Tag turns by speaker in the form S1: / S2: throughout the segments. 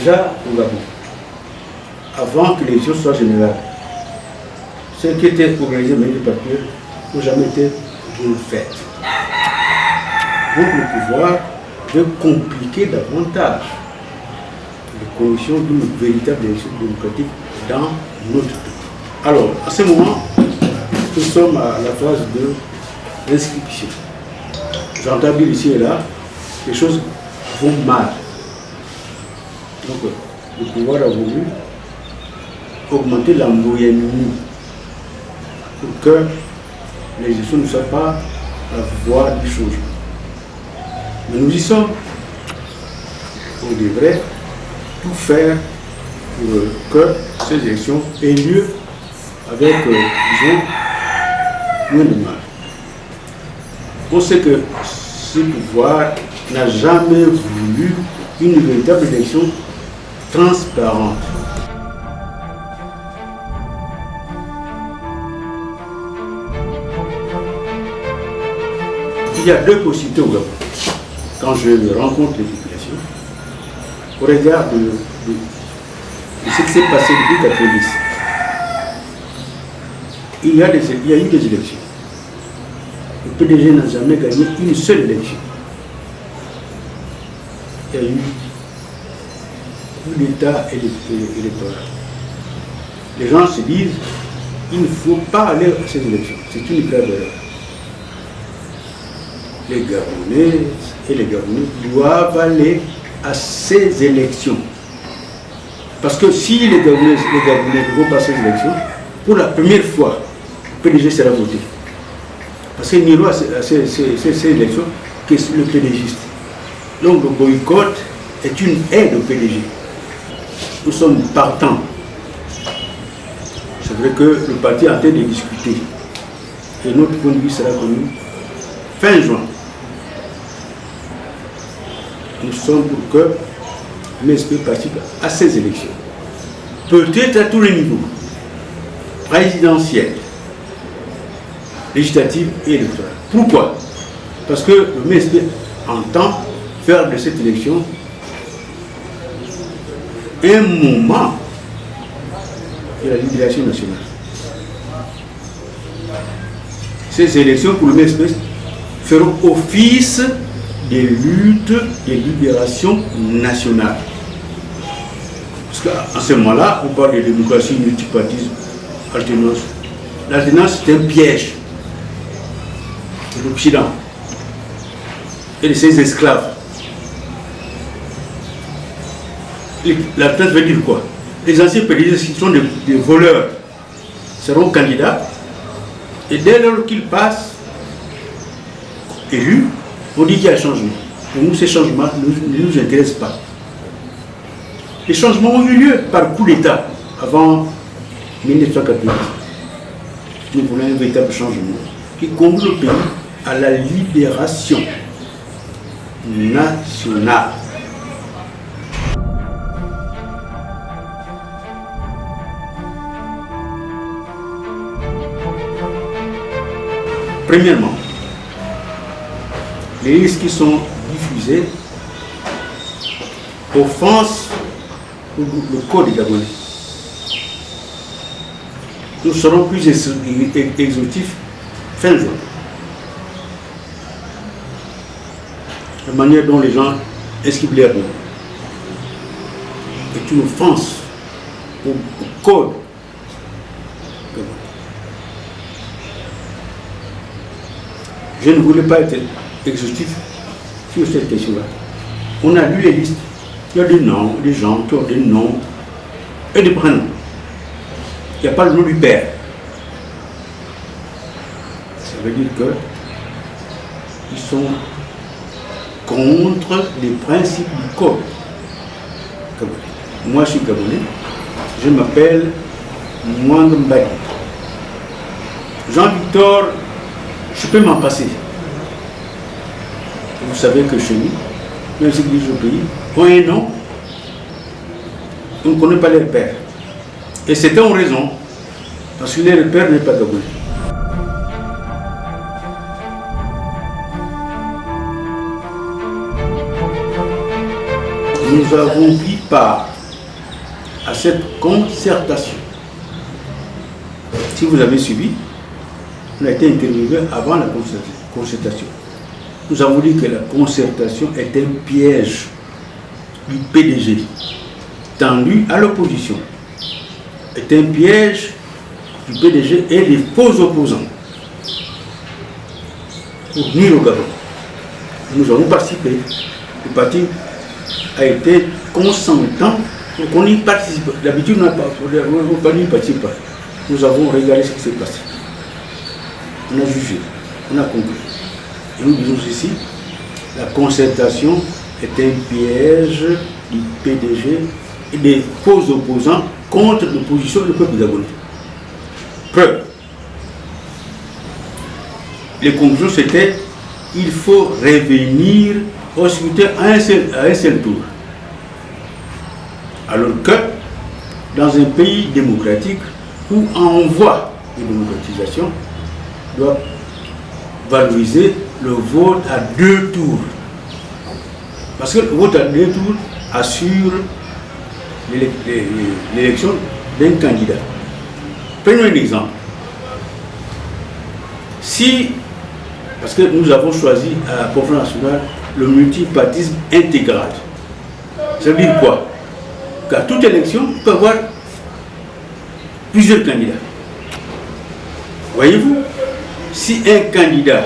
S1: Déjà au Gabon, avant que les choses soient générales, ce qui était organisé mais les papiers n'ont jamais été bien fait. Donc le pouvoir veut compliquer davantage les conditions d'une véritable élection démocratique dans notre pays. Alors, à ce moment, nous sommes à la phase de l'inscription. J'entends dire ici et là, les choses vont mal. Donc, le pouvoir a voulu augmenter la moyenne pour que les élections ne soient pas la voie du changement. Mais nous y sommes. On devrait tout faire pour que ces élections aient lieu avec, disons, moins de mal. On sait que ce pouvoir n'a jamais voulu une véritable élection transparente. Il y a deux possibilités au Gabon. Quand je rencontre les populations, au regard de ce qui s'est passé depuis 1990, il y a eu des élections. Le PDG n'a jamais gagné une seule élection. Il y a eu coup d'État électoral. Les gens se disent il ne faut pas aller à ces élections. C'est une grave erreur. Les Gabonais et les Gabonais doivent aller à ces élections. Parce que si les Gabonais ne vont pas à ces élections, pour la première fois, le PDG sera voté. Parce qu'il n'y aura à ces élections que le PDGiste. Donc le boycott est une aide au PDG. Nous sommes partants. C'est vrai que le parti est en train de discuter. Et notre point de vue sera connu fin juin. Nous sommes pour que l'ESP participe à ces élections. Peut-être à tous les niveaux. Présidentielle, législative et électorale. Pourquoi? Parce que le MSP entend faire de cette élection un moment de la libération nationale. Ces élections pour le MSP feront office de lutte de libération nationale. Parce qu'à ce moment-là, on parle de démocratie, multipartisme, alternance. L'alternance, c'est un piège de l'Occident et de ses esclaves. L'alternance veut dire quoi? Les anciens PDG qui sont des voleurs seront candidats et dès lors qu'ils passent élus, on dit qu'il y a un changement. Pour nous, ces changements ne nous intéressent pas. Les changements ont eu lieu par coup d'État avant 1990. Nous voulons un véritable changement qui conduit le pays à la libération nationale. Premièrement, les risques qui sont diffusés offensent le code gabonais. Nous serons plus exhaustifs fin juin. La manière dont les gens esquivent l'air est une offense au code gabonais. Je ne voulais pas être exhaustif sur cette question-là. On a lu les listes. Il y a des noms, des gens qui ont des noms et des prénoms. Il n'y a pas le nom du père. Ça veut dire qu'ils sont contre les principes du code. Moi, je suis Gabonais. Je m'appelle Mwangmbadi. Jean-Victor, je peux m'en passer. Vous savez que chez nous, même ceux qui vivent au pays, ont un nom, on ne connaît pas leur père. Et c'est une raison, parce que leur père n'est pas gabonais. Nous avons pris part à cette concertation. Si vous avez suivi, on a été interviewé avant la concertation. Nous avons dit que la concertation est un piège du PDG tendu à l'opposition. Est un piège du PDG et des faux opposants pour nuire au Gabon. Nous avons participé. Le parti a été consentant pour qu'on y participe. D'habitude, on n'y participe pas. Nous avons regardé ce qui s'est passé. On a jugé, on a compris. Et nous disons ici, la concertation est un piège du PDG et des faux opposants contre l'opposition du peuple gabonais. Preuve. Les conclusions c'était il faut revenir au scrutin à un seul tour. Alors que dans un pays démocratique où on voit une démocratisation doit valoriser le vote à 2 tours. Parce que le vote à 2 tours assure l'élection d'un candidat. Prenons un exemple. Si, parce que nous avons choisi à la conférence nationale le multipartisme intégral. Ça veut dire quoi? Qu'à toute élection, il peut y avoir plusieurs candidats. Voyez-vous, si un candidat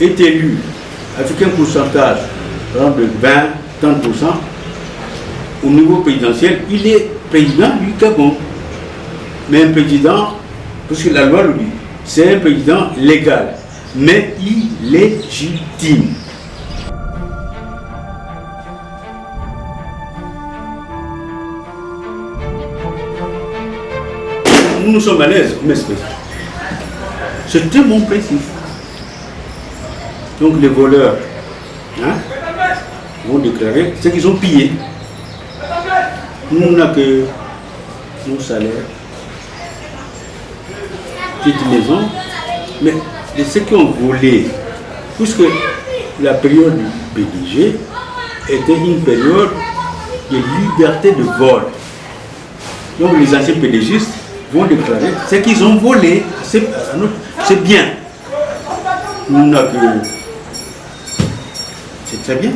S1: est élu avec un pourcentage par exemple, de 20-30%, au niveau présidentiel, il est président du Gabon. Mais un président, parce que la loi le dit, c'est un président légal, mais illégitime. Nous sommes à l'aise, mais c'était mon principe. Donc les voleurs vont déclarer ce qu'ils ont pillé. Nous n'avons que nos salaires, petites maisons, mais de ceux qui ont volé, puisque la période du PDG était une période de liberté de vol. Donc les anciens PDGistes vont déclarer ce qu'ils ont volé, c'est bien. Nous n'avons que... C'est très bien.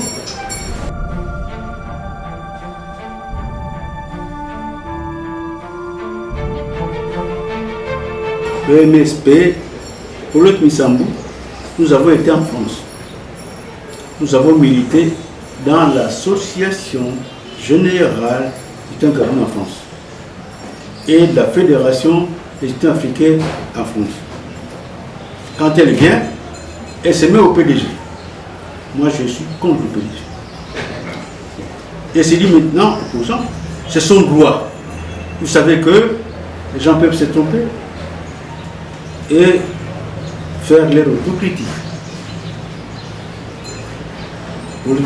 S1: Le MSP, pour l'autre Missambou, nous avons été en France. Nous avons milité dans l'association générale du Gabon en France et de la Fédération des États africains en France. Quand elle vient, elle se met au PDG. Moi, je suis contre le PDG. Et c'est dit maintenant, opposant, c'est son droit. Vous savez que les gens peuvent se tromper et faire leur autocritique. Pour lui,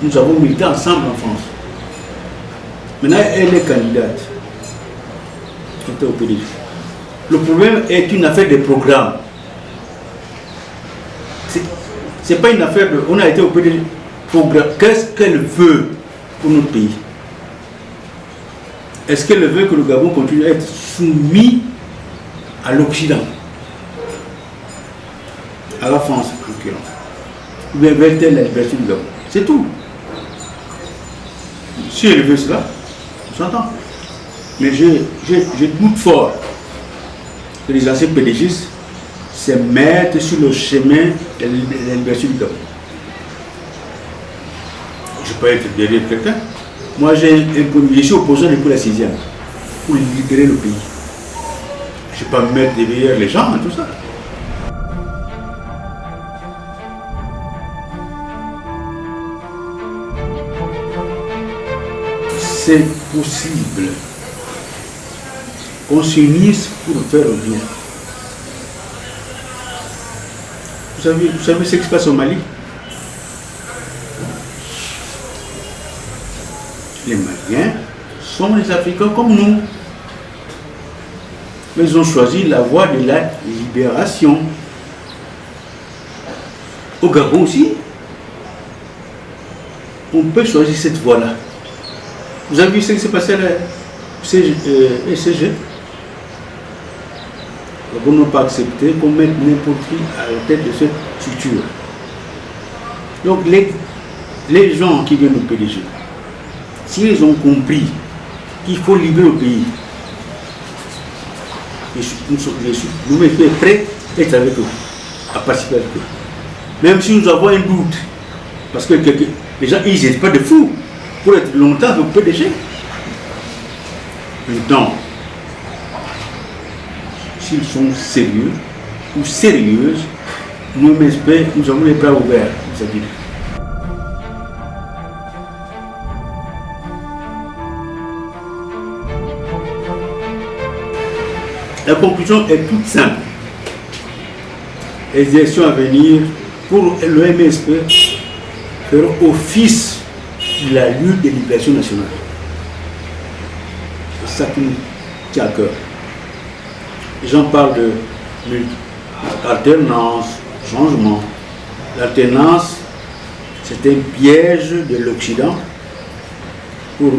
S1: nous avons milité ensemble en France. Maintenant, elle est candidate. Elle était au PDG. Le problème est une affaire de programme. C'est pas une affaire de... On a été au PDG. Qu'est-ce qu'elle veut pour notre pays? Est-ce qu'elle veut que le Gabon continue à être soumis à l'Occident, à la France en l'occurrence? Ou bien veut-elle la liberté du Gabon? C'est tout. Si elle veut cela, on s'entend. Mais je doute fort que les anciens PDGistes se mettent sur le chemin de la liberté du Gabon. Je peux être derrière quelqu'un. Moi, je suis opposant depuis la 6e pour libérer le pays. Je ne vais pas me mettre derrière les gens, tout ça. C'est possible qu'on s'unisse pour faire le bien. Vous savez ce qui se passe au Mali? Les Maliens sont des Africains comme nous. Mais ils ont choisi la voie de la libération. Au Gabon aussi, on peut choisir cette voie-là. Vous avez vu ce qui s'est passé à la ECG? Ils n'ont pas accepté qu'on mette n'importe qui à la tête de cette structure. Donc les gens qui viennent au PDG, s'ils ont compris qu'il faut libérer le pays, nous sommes prêts à être avec eux, à participer avec eux. Même si nous avons un doute, parce que les gens, ils n'étaient pas de fous pour être longtemps au PDG. Maintenant, s'ils sont sérieux ou sérieuses, nous avons les bras ouverts. La conclusion est toute simple. Les élections à venir pour le MSP feront office de la lutte de libération nationale. C'est ça qui nous tient à cœur. Les gens parlent d'alternance, changement. L'alternance, c'est un piège de l'Occident pour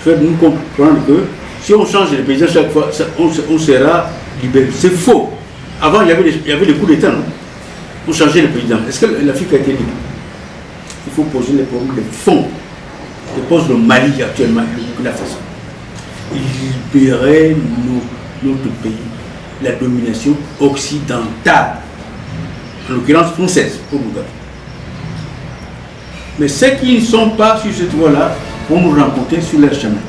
S1: faire nous comprendre que si on change le président chaque fois, on sera libéré. C'est faux. Avant, il y avait des coups d'État. On changeait le président. Est-ce que l'Afrique a été libre? Il faut poser les problèmes de fond. Je pose le Mali actuellement, le Burkina Faso. Libérer notre pays, la domination occidentale, en l'occurrence française, pour nous. Mais ceux qui ne sont pas sur cette voie-là vont nous rencontrer sur leur chemin.